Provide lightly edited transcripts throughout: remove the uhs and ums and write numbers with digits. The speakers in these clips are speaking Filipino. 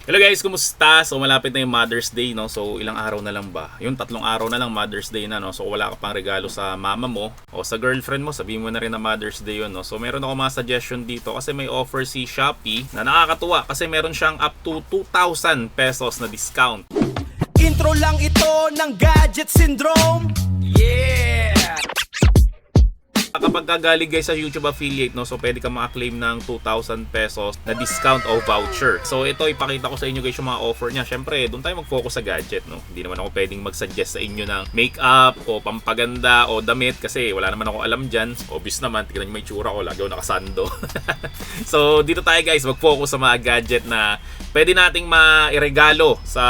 Hello guys, kumusta? So malapit na yung Mother's Day, no? So ilang araw na lang ba? Yung 3 araw na lang Mother's Day na, no? So wala ka pang regalo sa mama mo o sa girlfriend mo, sabihin mo na rin na Mother's Day yun, no? So meron ako mga suggestion dito kasi may offer si Shopee na nakakatuwa kasi meron siyang up to 2,000 pesos na discount. Intro lang ito ng Gadget Syndrome. Yeah! Kapag kagaling guys sa YouTube affiliate, no, so pwede ka maka-claim ng 2,000 pesos na discount o voucher. So ito ipakita ko sa inyo guys yung mga offer niya. Syempre, doon tayo mag-focus sa gadget, no. Hindi naman ako pwedeng mag-suggest sa inyo ng makeup o pampaganda o damit kasi wala naman ako alam diyan. Obvious naman, tignan niyo may tsura ko, lagi ako nakasando. So dito tayo guys, mag-focus sa mga gadget na pwede nating mairegalo sa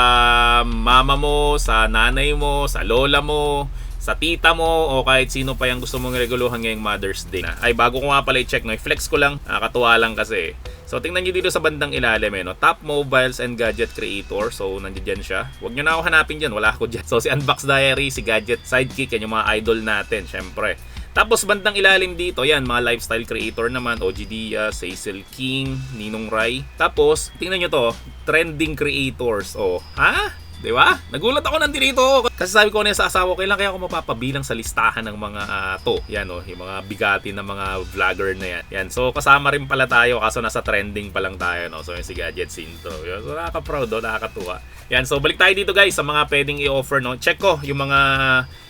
mama mo, sa nanay mo, sa lola mo, sa tita mo o kahit sino pa yung gusto mong reguluhan ngayong Mother's Day. Ay, bago ko nga pala i-check, no, i-flex ko lang, nakakatuwa lang kasi. So tingnan nyo dito sa bandang ilalim, no, Top Mobiles and Gadget Creator. So nandiyan siya. Huwag nyo na ako hanapin dyan, wala ako dyan. So si Unbox Diary, si Gadget Sidekick, yan yung mga idol natin, syempre. Tapos bandang ilalim dito, yan, mga lifestyle creator naman, OG Diaz, Cecil King, Ninong Rai. Tapos, tingnan nyo to, trending creators. Oh, ha? Di ba? Nagulat ako nandito. Kasi sabi ko na sa asawa ko, kailan kaya ako mapapabilang sa listahan ng mga to. Yan o, yung mga bigati na mga vlogger na yan. Yan. So kasama rin pala tayo kaso nasa trending pa lang tayo. No? So yung si Gadget Sinto. So nakaka-proud o, nakakatuwa. Yan. So balik tayo dito guys sa mga pwedeng i-offer. No? Check ko yung mga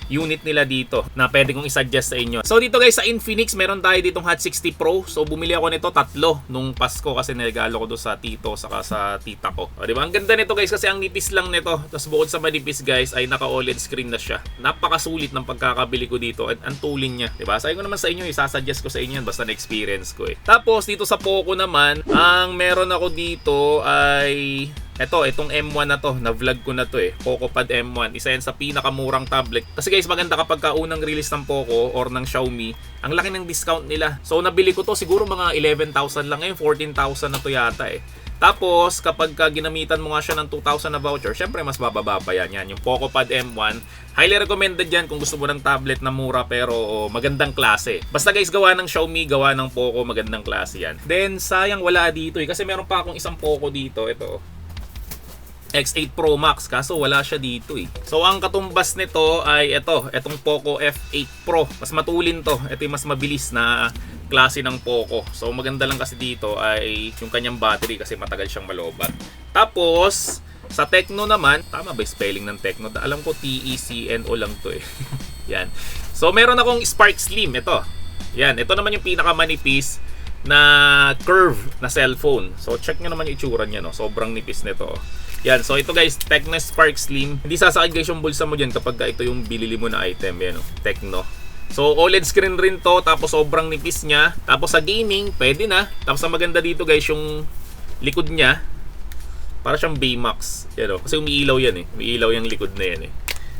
unit nila dito na pwede kong i-suggest sa inyo. So dito guys sa Infinix meron tayo ditong Hot 60 Pro. So bumili ako nito 3 nung Pasko kasi niregalo ko doon sa tito saka sa tita ko. O, diba? Ang ganda nito guys kasi ang nipis lang nito. Tapos bukod sa manipis guys ay naka OLED screen na siya. Napakasulit ng pagkakabili ko dito at ang tuling niya. Diba? Sabi ko naman sa inyo, isasuggest ko sa inyo yan basta na-experience ko eh. Tapos dito sa Poco naman, ang meron ako dito ay itong M1 na to, na-vlog ko na to eh. Poco Pad M1. Isa yan sa pinakamurang tablet. Kasi guys, maganda kapag unang release ng Poco or ng Xiaomi, ang laki ng discount nila. So, nabili ko to siguro mga 11,000 lang ngayon. 14,000 na to yata eh. Tapos, kapag ginamitan mo nga siya ng 2,000 na voucher, syempre mas bababa pa yan. Yan, yung Poco Pad M1. Highly recommended yan kung gusto mo ng tablet na mura pero magandang klase. Basta guys, gawa ng Xiaomi, gawa ng Poco, magandang klase yan. Then, sayang wala dito eh. Kasi meron pa akong isang Poco dito. Ito. X8 Pro Max kaso wala siya dito eh. So ang katumbas nito ay itong Poco F8 Pro. Mas matulin to. Ito yung mas mabilis na klase ng Poco. So maganda lang kasi dito ay yung kanyang battery kasi matagal siyang malobat. Tapos sa Tecno naman, tama ba yung spelling ng Tecno? Alam ko T-E-C-N-O lang to eh. Yan. So meron akong Spark Slim. Ito. Yan. Ito naman yung pinakamanipis na curve na cellphone. So check nyo naman yung itsura niya, no? Sobrang nipis nito. Yan, so ito guys, Tecno Spark Slim. Hindi sasakit guys yung bulsa mo dyan kapag ito yung bilili mo na item. Yan, no? Tecno. So OLED screen rin to, tapos sobrang nipis niya. Tapos sa gaming, pwede na. Tapos ang maganda dito guys, yung likod niya, para siyang Baymax. Yan, no? Kasi umiilaw yan eh. Umiilaw yung likod na yan eh.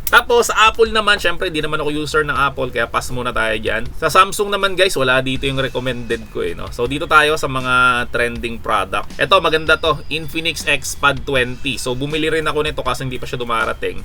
Tapos sa Apple naman, syempre di naman ako user ng Apple kaya pass muna tayo dyan. Sa Samsung naman guys, wala dito yung recommended ko eh, no? So dito tayo sa mga trending product. Ito maganda to, Infinix Xpad 20. So bumili rin ako nito kasi hindi pa siya dumarating.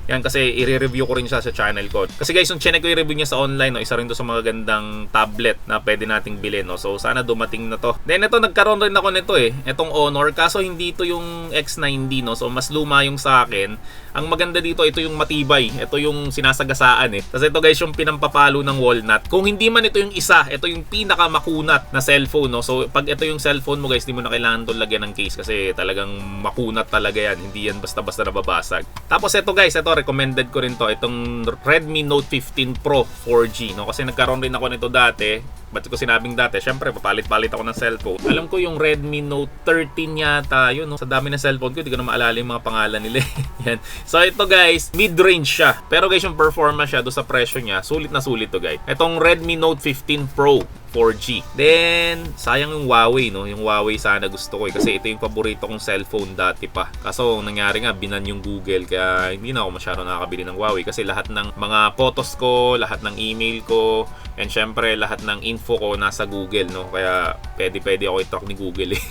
Yan kasi i-review ko rin siya sa channel ko. Kasi guys, yung chinek ko i-review niya sa online, no, isa rin to sa mga gandang tablet na pwede nating bilhin, no. So sana dumating na to. Then ito nagkaroon rin ako nito eh, itong Honor kaso hindi to yung X90, no. So mas luma yung sa akin. Ang maganda dito, ito yung matibay. Ito yung sinasagasaan eh. Kasi ito guys yung pinampapalo ng walnut. Kung hindi man ito yung isa, ito yung pinakamakunat na cellphone, no. So pag ito yung cellphone mo guys, hindi mo na kailangan itong lagyan ng case kasi talagang makunat talaga yan. Hindi yan basta-basta nababasag. Tapos ito guys, ito recommended ko rin to, itong Redmi Note 15 Pro 4G, no? Kasi nagkaroon rin ako nito dati. Ba't ko sinabing dati? Syempre, papalit-palit ako ng cellphone. Alam ko yung Redmi Note 13 yata yun, no? Sa dami ng cellphone ko, hindi ko na maalala yung mga pangalan nila. Yan. So ito guys, mid-range siya. Pero guys, yung performance siya, do sa presyo niya, sulit na sulit to guys. Itong Redmi Note 15 Pro 4G. Then, sayang yung Huawei, no? Yung Huawei sana gusto ko eh. Kasi ito yung paborito kong cellphone dati pa. Kaso, nangyari nga, binan yung Google. Kaya hindi na ako masyado nakakabili ng Huawei. Kasi lahat ng mga photos ko, lahat ng email ko, And syempre, lahat ng info ko nasa Google, no? Kaya pwede ako i-talk ni Google eh.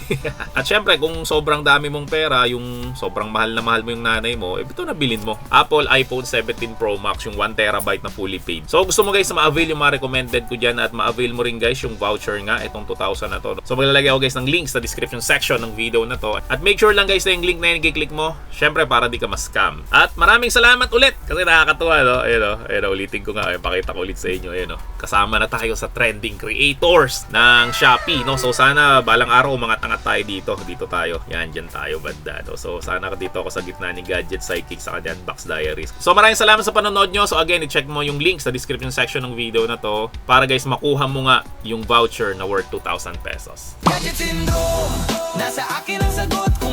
At syempre, kung sobrang dami mong pera, yung sobrang mahal na mahal mo yung nanay mo, ito na bilhin mo. Apple iPhone 17 Pro Max, yung 1TB na fully paid. So gusto mo guys na ma-avail yung mga recommended ko dyan at ma-avail mo rin guys yung voucher nga, itong 2,000 na to. So maglalagay ako guys ng links sa description section ng video na to. At make sure lang guys na yung link na yun i-click mo, syempre para di ka ma-scam. At maraming salamat ulit kasi nakakatuwa, no? Ayun, ulitin ko nga, pakita ko ulit sa inyo. Ayun, kasama na tayo sa trending creators ng Shopee, no? So sana balang araw umangat-angat tayo dito tayo. Yan, dyan tayo banda, no? So sana dito ako sa gitna ni Gadget Sidekick sa kanya Unbox Diaries. So maraming salamat sa panonood nyo. So again, i-check mo yung link sa description section ng video na to para guys makuha mo nga yung voucher na worth 2,000 pesos. Gadget Syndrome, nasa akin ang sagot ko.